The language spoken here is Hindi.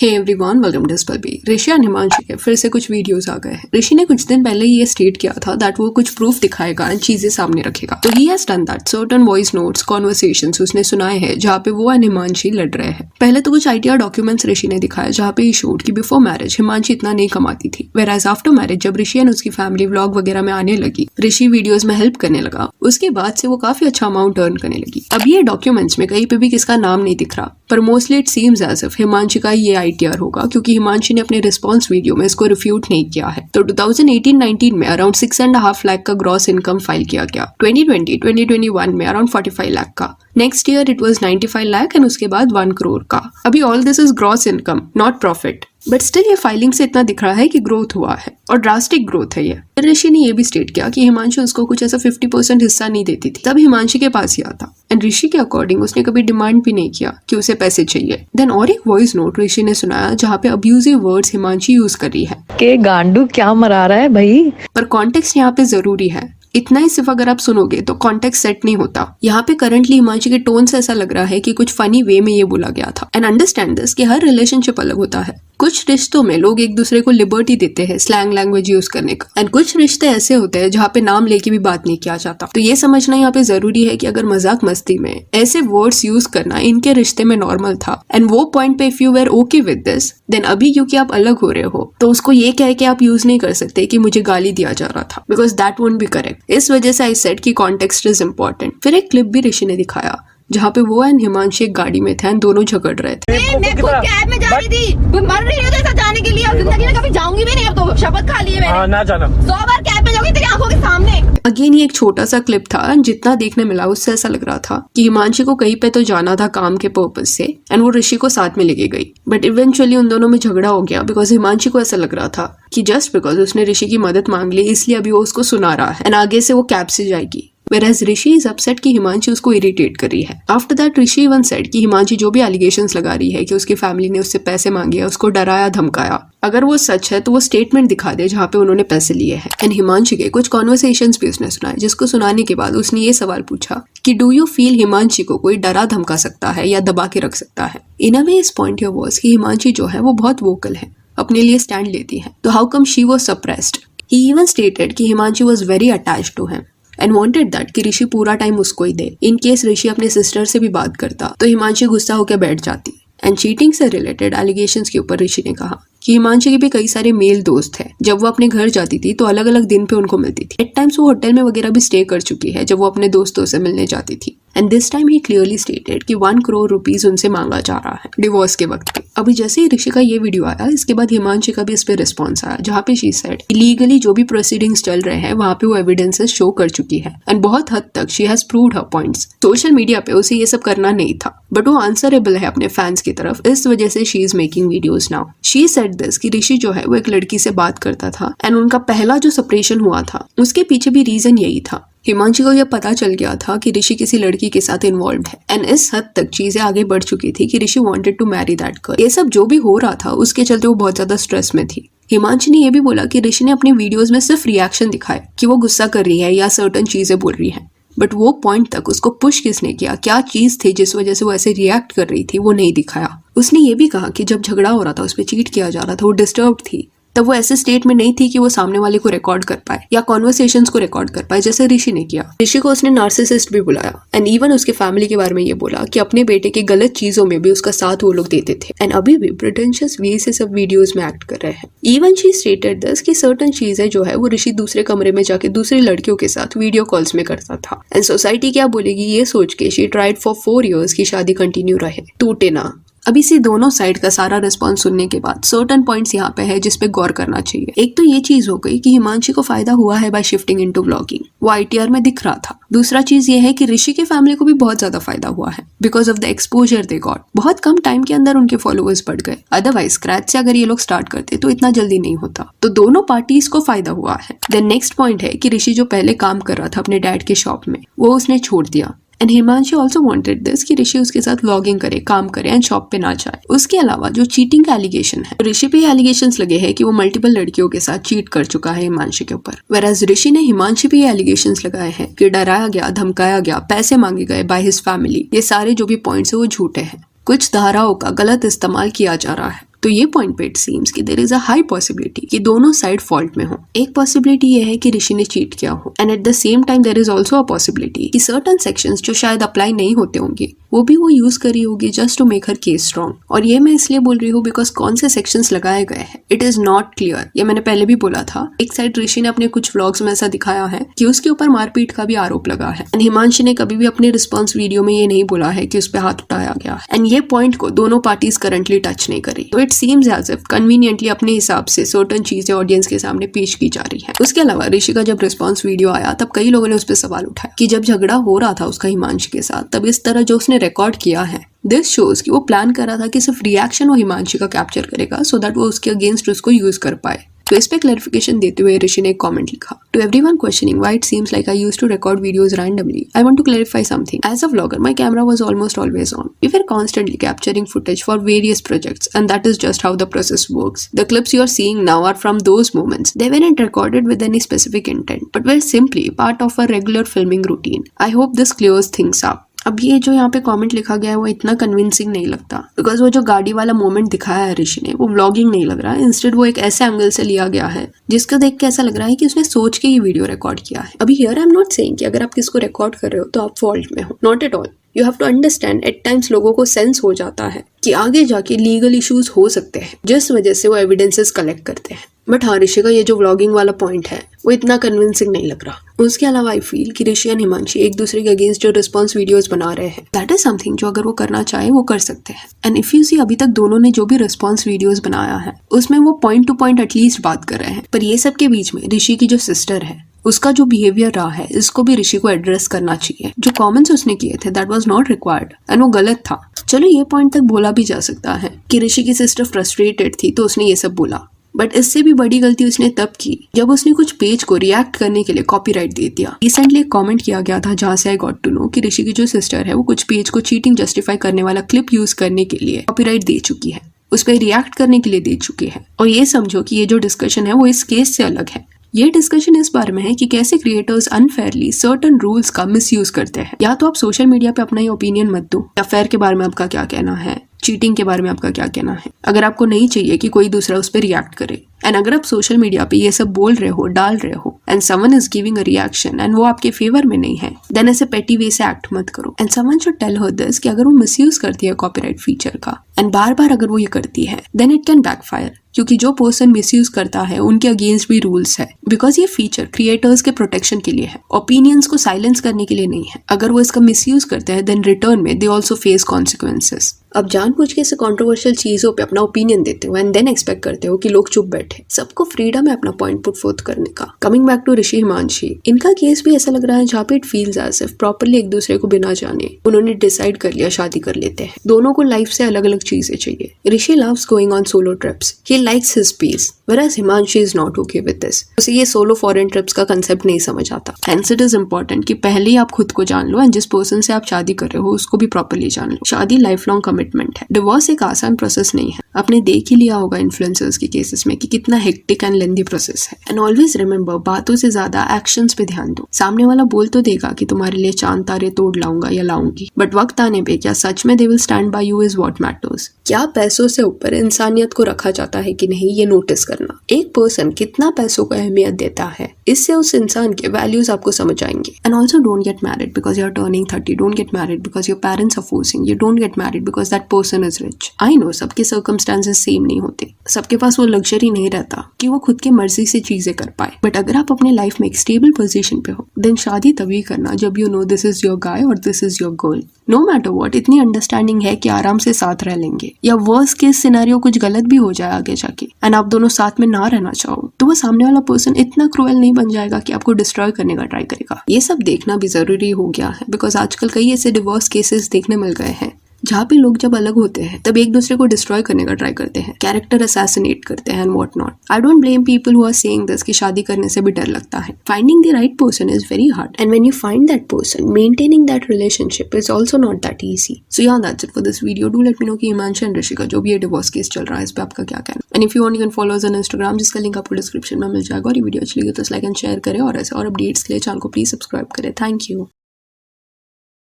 Hey everyone, welcome to Spalby. Rishi और हिमांशु के फिर से कुछ वीडियोस आ गए हैं। ऋषि ने कुछ दिन पहले ये स्टेट किया था दैट वो कुछ प्रूफ दिखाएगा एंड चीजें सामने रखेगा। तो he has done that. Certain voice notes, conversations उसने सुनाए हैं जहाँ पे वो एंड हिमांशी लड़ रहे हैं। पहले तो कुछ आइडिया डॉक्यूमेंट्स ऋषि ने दिखाया जहाँ पे ही शोड कि बिफोर मैरिज हिमांशी इतना नहीं कमाती थी, वेयरएज आफ्टर मैरिज जब ऋषि एंड उसकी फैमिली व्लॉग वगैरह में आने लगी, ऋषि वीडियोज में हेल्प करने लगा, उसके बाद से वो काफी अच्छा अमाउंट अर्न करने लगी। अब ये डॉक्यूमेंट्स में कहीं पे भी किसका नाम नहीं दिख रहा, पर mostly it seems as if Himanshi का ये आइडिया होगा क्योंकि हिमांशी ने अपने रिस्पॉन्स वीडियो में इसको रिफ्यूट नहीं किया है। तो 2018-19 में अराउंड 6.5 लाख का ग्रॉस इनकम फाइल किया गया। 2020-2021 में अराउंड 45 लाख का। Next year it was 95 lakh and उसके बाद 1 करोड़ का। अभी all this is gross income, not profit, but still ये फाइलिंग से इतना दिख रहा है कि ग्रोथ हुआ है और ड्रास्टिक ग्रोथ है ये। ऋषि ने ये भी स्टेट किया कि हिमांशु उसको कुछ ऐसा 50% हिस्सा नहीं देती थी, तब हिमांशु के पास ही आता एंड ऋषि के अकॉर्डिंग उसने कभी डिमांड भी नहीं किया कि उसे पैसे चाहिए। देन और एक वॉइस नोट ऋषि ने सुनाया जहाँ पे अब्यूजिव वर्ड्स हिमांशु यूज कर रही है के गांडू क्या मरा रहा है भाई। पर कॉन्टेक्स्ट यहाँ पे जरूरी है। इतना ही सिर्फ अगर आप सुनोगे तो कॉन्टेक्स्ट सेट नहीं होता। यहाँ पे करंटली हिमांशु के टोन से ऐसा लग रहा है कि कुछ फनी वे में ये बोला गया था। एंड अंडरस्टैंड दिस कि हर रिलेशनशिप अलग होता है। कुछ रिश्तों में लोग एक दूसरे को लिबर्टी देते हैं स्लैंग लैंग्वेज यूज करने का, एंड कुछ रिश्ते ऐसे होते हैं जहाँ पे नाम लेके भी बात नहीं किया जाता। तो ये समझना यहाँ पे जरूरी है कि अगर मजाक मस्ती में ऐसे वर्ड्स यूज करना इनके रिश्ते में नॉर्मल था एंड वो पॉइंट पे if you were okay with this, then अभी क्योंकि आप अलग हो रहे हो तो उसको ये कह के आप यूज नहीं कर सकते कि मुझे गाली दिया जा रहा था, because that won't be correct. इस वजह से आई सेड कि कॉन्टेक्स्ट इज इंपॉर्टेंट। फिर एक क्लिप भी ऋषि ने दिखाया जहाँ पे वो एंड हिमांशु एक गाड़ी में थे एंड दोनों झगड़ रहे थे। मैं खुद कैब में जा रही थी, मर रही हूँ तेरे साथ जाने के लिए और जिंदगी में कभी जाऊंगी भी नहीं। अब तो शपथ खा ली है मैंने। ना जाना। 100 बार कैब में जाऊंगी तेरी आंखों के सामने। अगेन ये एक छोटा सा क्लिप था, जितना देखने मिला उससे ऐसा लग रहा था कि हिमांशु को कहीं पे तो जाना था काम के पर्पज से एंड वो ऋषि को साथ में लेके गई, बट इवेंचुअली उन दोनों में झगड़ा हो गया बिकॉज हिमांशु को ऐसा लग रहा था कि जस्ट बिकॉज उसने ऋषि की मदद मांग ली इसलिए अभी वो उसको सुना रहा है एंड आगे से वो कैब से जाएगी। Whereas ऋषि इज अपसेट कि हिमांशु उसको इरिटेट कर रही है। After that Rishi even said कि हिमांशु जो भी एलिगेशंस लगा रही है कि उसकी फैमिली ने उससे पैसे मांगे, उसको डराया धमकाया, अगर वो सच है तो वो स्टेटमेंट दिखा दे जहाँ पे उन्होंने पैसे लिए हैं। एंड हिमांशु के कुछ कॉन्वर्सेशंस भी उसने सुनाए जिसको सुनाने के बाद उसने ये सवाल पूछा कि डू यू फील हिमांशु को कोई डरा धमका सकता है या दबा के रख सकता है। इन अ वे इस पॉइंट योर वाज कि हिमांशु जो है वो बहुत वोकल है, अपने लिए स्टैंड लेती है, तो how come she was suppressed. He even stated कि Himanshu was very attached to him and wanted that कि ऋषि पूरा टाइम उसको ही दे। इन केस ऋषि अपने सिस्टर से भी बात करता तो हिमांशु गुस्सा होकर बैठ जाती। एंड चीटिंग से रिलेटेड एलिगेशंस के ऊपर ऋषि ने कहा कि हिमांशु के भी कई सारे मेल दोस्त हैं। जब वो अपने घर जाती थी तो अलग अलग दिन पे उनको मिलती थी। एट टाइम्स वो होटल में वगैरह भी स्टे कर चुकी है जब वो अपने दोस्तों से मिलने जाती थी। And this time he clearly stated कि 1 करोड़ रुपीज उनसे मांगा जा रहा है डिवोर्स के वक्त पे। अभी जैसे ही ऋषि का ये वीडियो आया इसके बाद हिमांशु का भी इस पे रिस्पॉन्स आया जहाँ पे शी सेड लीगली जो भी प्रोसीडिंग्स चल रहे हैं वहाँ पे वो एविडेंसेस शो कर चुकी है एंड बहुत हद तक she has proved her points. Social media पे उसे ये सब करना नहीं था बट वो आंसरेबल है अपने फैंस की तरफ, इस वजह से she is making videos now. She said this कि ऋषि जो है वो एक लड़की से बात करता था एंड उनका पहला जो सेपरेशन हुआ था उसके पीछे भी रीजन यही था। हिमांशु को यह पता चल गया था कि ऋषि किसी लड़की के साथ इन्वॉल्व है एंड इस हद तक चीजें आगे बढ़ चुकी थी कि Rishi wanted to marry that girl. ये सब जो भी हो रहा था उसके चलते वो बहुत ज्यादा स्ट्रेस में थी। हिमांशु ने यह भी बोला कि ऋषि ने अपने वीडियोस में सिर्फ रिएक्शन दिखाए कि वो गुस्सा कर रही है या सर्टेन चीजें बोल रही है, बट वो पॉइंट तक उसको पुश किसने किया, क्या चीज थी जिस वजह से वो ऐसे रिएक्ट कर रही थी, वो नहीं दिखाया। उसने ये भी कहा कि जब झगड़ा हो रहा था उस पर चीट किया जा रहा था, वो डिस्टर्ब थी, तब वो ऐसे स्टेट में नहीं थी कि वो सामने वाले को रिकॉर्ड कर पाए या कॉन्वर्सेशंस को रिकॉर्ड कर पाए जैसे ऋषि ने किया। ऋषि को उसने नार्सिसिस्ट भी बुलाया एंड इवन उसके फैमिली के बारे में ये बोला कि अपने बेटे की गलत चीजों में भी उसका साथ वो लोग देते थे एंड अभी भी प्रिटेंशियस वे से सब वीडियोस में एक्ट कर रहे हैं। इवन शी स्टेटेड दिस कि सर्टेन चीजें जो है वो ऋषि दूसरे कमरे में जाके दूसरी लड़कियों के साथ वीडियो कॉल्स में करता था एंड सोसाइटी क्या बोलेगी ये सोच के शी ट्राइड फॉर 4 years की शादी कंटिन्यू रहे, टूटे ना। अब इसी दोनों साइड का सारा रिस्पॉन्स सुनने के बाद सर्टेन पॉइंट्स यहाँ पे है जिस पे गौर करना चाहिए। एक तो ये चीज हो गई कि हिमांशु को फायदा हुआ है बाय शिफ्टिंग इनटू व्लॉगिंग, वो आईटीआर में दिख रहा था। दूसरा चीज ये है कि ऋषि के फैमिली को भी बहुत ज्यादा फायदा हुआ है because of the exposure they got. बहुत कम टाइम के अंदर उनके फॉलोअर्स बढ़ गए, अदरवाइज स्क्रैच से अगर ये लोग स्टार्ट करते तो इतना जल्दी नहीं होता। तो दोनों पार्टीज को फायदा हुआ है। देन नेक्स्ट पॉइंट है कि ऋषि जो पहले काम कर रहा था अपने डैड के शॉप में वो उसने छोड़ दिया and Himanshu also wanted this कि ऋषि उसके साथ व्लॉगिंग करे, काम करे एंड शॉप पे ना जाए। उसके अलावा जो चीटिंग का एलिगेशन है, ऋषि पे एलिगेशंस लगे हैं कि वो मल्टीपल लड़कियों के साथ चीट कर चुका है हिमांशु के ऊपर, वेयरएज ऋषि ने हिमांशु पे एलिगेशंस लगाए हैं कि डराया गया, धमकाया गया, पैसे मांगे गए बाय हिज फैमिली। ये सारे जो भी पॉइंट्स है वो झूठे हैं। कुछ धाराओं का गलत इस्तेमाल किया जा रहा है। तो ये पॉइंट पे इट सीम्स कि there is a high possibility कि दोनों साइड फॉल्ट में हो। एक पॉसिबिलिटी ये है कि ऋषि ने चीट किया हो, and at the same time there is also a possibility कि सर्टन सेक्शंस जो शायद अप्लाई नहीं होते होंगे वो भी वो यूज करी होगी just to make her case strong. और ये मैं इसलिए बोल रही हूँ बिकॉज कौन से सेक्शंस लगाए गए हैं इट इज नॉट क्लियर। ये मैंने पहले भी बोला था। एक साइड ऋषि ने अपने कुछ व्लॉग्स में ऐसा दिखाया है कि उसके ऊपर मारपीट का भी आरोप लगा है, एंड हिमांशी ने कभी भी अपने रिस्पॉन्स वीडियो में ये नहीं बोला है कि उस पर हाथ उठाया गया है, एंड ये पॉइंट को दोनों पार्टीज करंटली टच नहीं करी। तो it seems as if conveniently अपने हिसाब से सर्टन चीजें ऑडियंस के सामने पेश की जा रही है। उसके अलावा ऋषि का जब रिस्पॉन्स वीडियो आया तब कई लोगों ने उस पर सवाल उठाया कि जब झगड़ा हो रहा था उसका हिमांशी के साथ तब इस तरह जो उसने रिकॉर्ड किया है दिस शोज कि वो प्लान कर रहा था कि सिर्फ रिएक्शन वो हिमांशी का कैप्चर करेगा सो दैट वो उसके अगेंस्ट उसको यूज कर पाए। तो इस पे क्लैरिफिकेशन देते हुए ऋषि ने एक कमेंट लिखा, to everyone questioning why it seems like I used to record videos randomly, I want to clarify something. As a vlogger my camera was almost always on. We were constantly capturing footage for various projects and that is just how the process works. The clips you are seeing now are from those moments. They weren't recorded with any specific intent but were simply part of a regular filming routine. I hope this clears things up. अब ये जो यहाँ पे कमेंट लिखा गया है वो इतना कन्विंसिंग नहीं लगता बिकॉज वो जो गाड़ी वाला मोमेंट दिखाया है ऋषि ने वो व्लॉगिंग नहीं लग रहा है। इंस्टेड वो एक ऐसे एंगल से लिया गया है जिसको देख के ऐसा लग रहा है कि उसने सोच के ये वीडियो रिकॉर्ड किया है। अभी here I am not saying कि अगर आप किसको रिकॉर्ड कर रहे हो तो आप फॉल्ट में हो, not at all. You have to understand at times लोगों को सेंस हो जाता है कि आगे जाके लीगल इश्यूज हो सकते हैं जिस वजह से वो एविडेंसेस कलेक्ट करते हैं। बट हाँ, ऋषि का ये जो व्लॉगिंग वाला पॉइंट है वो इतना कन्विंसिंग नहीं लग रहा। उसके अलावा आई फील कि ऋषि एंड हिमांशी एक दूसरे के अगेंस्ट जो रिस्पॉन्स वीडियोस बना रहे हैं दैट इज समथिंग जो अगर वो करना चाहे वो कर सकते हैं। एंड इफ यू सी अभी तक दोनों ने जो भी रिस्पॉन्स वीडियोस बनाया है उसमें वो पॉइंट टू पॉइंट एटलीस्ट बात कर रहे हैं। पर ये सब के बीच में ऋषि की जो सिस्टर है उसका जो बिहेवियर रहा है इसको भी ऋषि को एड्रेस करना चाहिए। जो कमेंट्स उसने किए थे that was not required and वो गलत था। चलो ये पॉइंट तक बोला भी जा सकता है कि ऋषि की सिस्टर फ्रस्ट्रेटेड थी तो उसने ये सब बोला, बट इससे भी बड़ी गलती उसने तब की जब उसने कुछ पेज को रिएक्ट करने के लिए कॉपीराइट दे दिया। रिसेंटली एक कमेंट किया गया था जहां से आई गॉट टू नो कि ऋषि की जो सिस्टर है वो कुछ पेज को चीटिंग जस्टिफाई करने वाला क्लिप यूज करने के लिए कॉपीराइट दे चुकी है, उस पर रिएक्ट करने के लिए दे चुकी है। और ये समझो कि ये जो डिस्कशन है वो इस केस से अलग है। ये डिस्कशन इस बारे में है कि कैसे क्रिएटर्स अनफेयरली सर्टन रूल्स का मिसयूज करते हैं। या तो आप सोशल मीडिया पे अपना ये ओपिनियन मत दो, या फेयर के बारे में आपका क्या कहना है, चीटिंग के बारे में आपका क्या कहना है, अगर आपको नहीं चाहिए कि कोई दूसरा उस पर रिएक्ट करे। एंड अगर आप सोशल मीडिया पे ये सब बोल रहे हो, डाल रहे हो, and someone is giving a reaction and वो आपके फेवर में नहीं है, देन ऐसे पेटी वे से एक्ट मत करो। And someone should tell her this कि अगर वो मिसयूज करती है कॉपीराइट फीचर का एंड बार बार अगर वो ये करती है देन इट कैन बैकफायर, क्योंकि जो पर्सन मिसयूज करता है उनके अगेंस्ट भी रूल्स है। बिकॉज ये फीचर क्रिएटर्स के प्रोटेक्शन के लिए है, ओपिनियंस को साइलेंस करने के लिए नहीं है। अगर वो इसका मिसयूज करते हैं देन रिटर्न में दे ऑल्सो फेस कॉन्सिक्वेंसेस। अब जानबूझ के ऐसे कॉन्ट्रोवर्शियल चीजों पे अपना ओपिनियन देते हो एंड देन एक्सपेक्ट करते हो कि लोग चुप बैठे। सबको फ्रीडम है अपना पॉइंट पुट फोर्थ करने का। Coming back to Rishi Himanshi, इनका केस भी ऐसा लग रहा है जहाँ पे it feels as if properly एक दूसरे को बिना जाने उन्होंने डिसाइड कर लिया शादी कर लेते हैं। दोनों को लाइफ से अलग अलग चीजें चाहिए। Rishi loves going on solo trips, he likes his peace, whereas Himanshi is not okay with this. उसे ये सोलो फॉरेन ट्रिप्स का कंसेप्ट नहीं समझ आता। Hence it is important कि पहले ही आप खुद को जान लो एंड जिस पर्सन से आप शादी कर रहे हो उसको भी प्रॉपरली जान लो। शादी लाइफ लॉन्ग कमिटमेंट है, डिवोर्स एक आसान प्रोसेस नहीं है। आपने देख ही लिया होगा इन्फ्लुएंसर्स के केसेस में कि कितना हेक्टिक एंड लेंथी प्रोसेस है। एंड ऑलवेज रिमेंबर, बातों से ज्यादा एक्शंस पे ध्यान दो। सामने वाला बोल तो देगा कि तुम्हारे लिए चांद तारे तोड़ लाऊंगा या लाऊंगी, बट वक्त आने पे क्या सच में they will stand by you is what matters. क्या पैसों से ऊपर इंसानियत को रखा जाता है कि नहीं, ये नोटिस करना। एक पर्सन कितना पैसों को अहमियत देता है इससे उस इंसान के वैल्यूज आपको समझ आएंगे। And also don't get married because you are turning 30, don't get married because your parents are forcing you, don't get married because that person is rich. I know सबके सर्कमस्टांसेस सेम नहीं होते, सबके पास वो लग्जरी नहीं रहता कि वो खुद की मर्जी से चीजें कर पाए। बट अगर आप अपने लाइफ में एक स्टेबल पोजीशन पे हो देन शादी तभी करना जब you know this is your guy और this is your girl. No matter what, इतनी अंडरस्टैंडिंग है कि आराम से साथ रह लेंगे, या वर्स्ट केस सिनेरियो कुछ गलत भी हो जाए आगे जाके एंड आप दोनों साथ में ना रहना चाहो तो वो सामने वाला पर्सन इतना क्रूएल नहीं बन जाएगा कि आपको डिस्ट्रॉय करने का ट्राई करेगा। ये सब देखना भी जरूरी हो गया है बिकॉज आजकल कई ऐसे डिवोर्स केसेस देखने मिल गए हैं जहाँ पे लोग जब अलग होते हैं तब एक दूसरे को डिस्ट्रॉय करने का ट्राई करते हैं, कैरेक्टर असैसिनेट करते हैं and what not. I don't blame people who are saying this कि शादी करने से भी डर लगता है। Finding the right person is very hard and when you find that person maintaining that relationship is also not that easy. So yeah that's it for this video. Do let me know कि हिमांशी एंड ऋषि का जो भी ये डिवोर्स केस चल रहा है इस पे आपका क्या कहना। And if you want you can follow us on Instagram जिसका लिंक आपको डिस्क्रिप्शन में मिल जाएगा। और ये वीडियो अच्छी लगी तो लाइक एंड शेयर करें और ऐसे और अपडेट्स के लिए चैनल को प्लीज सब्सक्राइब करें। Thank you.